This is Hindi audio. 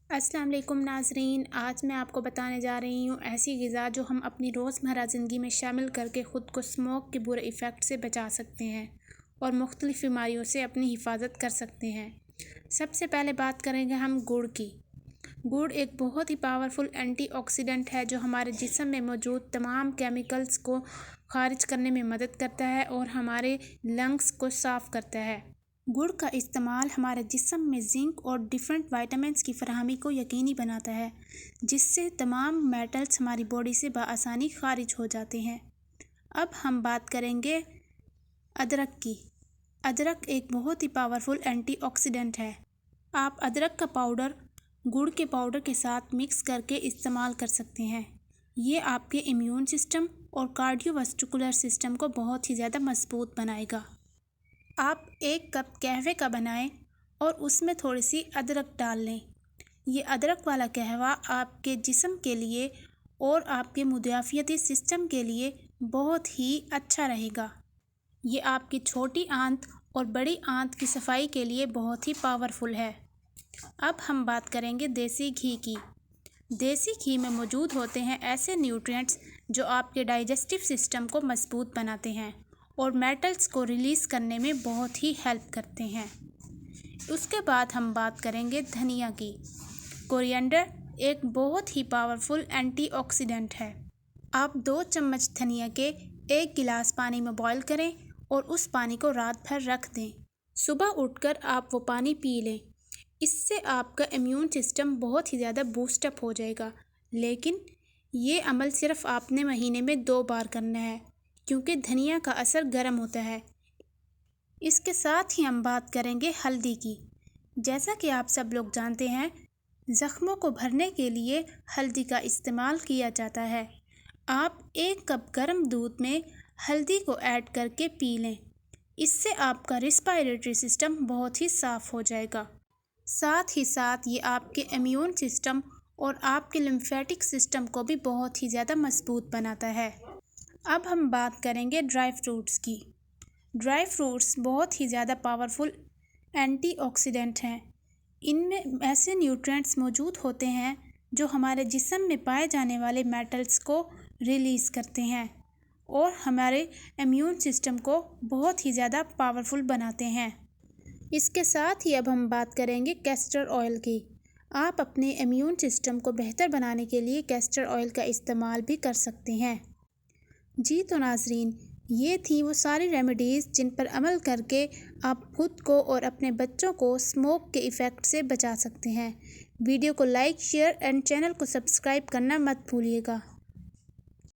अस्सलाम वालेकुम नाज़रीन, आज मैं आपको बताने जा रही हूँ ऐसी ग़िज़ा जो हम अपनी रोज़मर्रा ज़िंदगी में शामिल करके ख़ुद को स्मोक के बुरे इफ़ेक्ट से बचा सकते हैं और मुख्तलिफ़ बीमारियों से अपनी हिफाजत कर सकते हैं। सबसे पहले बात करेंगे हम गुड़ की। गुड़ एक बहुत ही पावरफुल एंटीऑक्सीडेंट है जो हमारे जिस्म में मौजूद तमाम केमिकल्स को खारिज करने में मदद करता है और हमारे लंग्स को साफ़ करता है। गुड़ का इस्तेमाल हमारे जिस्म में जिंक और डिफरेंट विटामिन्स की फराहमी को यकीनी बनाता है, जिससे तमाम मेटल्स हमारी बॉडी से बआसानी खारिज हो जाते हैं। अब हम बात करेंगे अदरक की। अदरक एक बहुत ही पावरफुल एंटीऑक्सीडेंट है। आप अदरक का पाउडर गुड़ के पाउडर के साथ मिक्स करके इस्तेमाल कर सकते हैं। ये आपके इम्यून सिस्टम और कार्डियोवास्कुलर सिस्टम को बहुत ही ज़्यादा मजबूत बनाएगा। आप 1 कप कहवे का बनाएं और उसमें थोड़ी सी अदरक डाल लें। ये अदरक वाला कहवा आपके जिस्म के लिए और आपके मुदाफ़ियती सिस्टम के लिए बहुत ही अच्छा रहेगा। ये आपकी छोटी आंत और बड़ी आंत की सफाई के लिए बहुत ही पावरफुल है। अब हम बात करेंगे देसी घी की। देसी घी में मौजूद होते हैं ऐसे न्यूट्रिएंट्स जो आपके डाइजेस्टिव सिस्टम को मजबूत बनाते हैं और मेटल्स को रिलीज़ करने में बहुत ही हेल्प करते हैं। उसके बाद हम बात करेंगे धनिया की। कोरिएंडर एक बहुत ही पावरफुल एंटीऑक्सीडेंट है। आप 2 चम्मच धनिया के 1 गिलास पानी में बॉईल करें और उस पानी को रात भर रख दें। सुबह उठकर आप वो पानी पी लें। इससे आपका इम्यून सिस्टम बहुत ही ज़्यादा बूस्टअप हो जाएगा। लेकिन ये अमल सिर्फ आपने महीने में 2 बार करना है, क्योंकि धनिया का असर गर्म होता है। इसके साथ ही हम बात करेंगे हल्दी की। जैसा कि आप सब लोग जानते हैं, ज़ख्मों को भरने के लिए हल्दी का इस्तेमाल किया जाता है। आप 1 कप गर्म दूध में हल्दी को ऐड करके पी लें। इससे आपका रेस्पिरेटरी सिस्टम बहुत ही साफ़ हो जाएगा। साथ ही साथ ये आपके इम्यून सिस्टम और आपके लिम्फेटिक सिस्टम को भी बहुत ही ज़्यादा मजबूत बनाता है। अब हम बात करेंगे ड्राई फ्रूट्स की। ड्राई फ्रूट्स बहुत ही ज़्यादा पावरफुल एंटीऑक्सीडेंट हैं। इनमें ऐसे न्यूट्रिएंट्स मौजूद होते हैं जो हमारे जिस्म में पाए जाने वाले मेटल्स को रिलीज़ करते हैं और हमारे इम्यून सिस्टम को बहुत ही ज़्यादा पावरफुल बनाते हैं। इसके साथ ही अब हम बात करेंगे कैस्टर ऑयल की। आप अपने इम्यून सिस्टम को बेहतर बनाने के लिए कैस्टर ऑयल का इस्तेमाल भी कर सकते हैं। जी तो नाज़रीन, ये थी वो सारी रेमेडीज़ जिन पर अमल करके आप खुद को और अपने बच्चों को स्मोक के इफ़ेक्ट से बचा सकते हैं। वीडियो को लाइक, शेयर एंड चैनल को सब्सक्राइब करना मत भूलिएगा।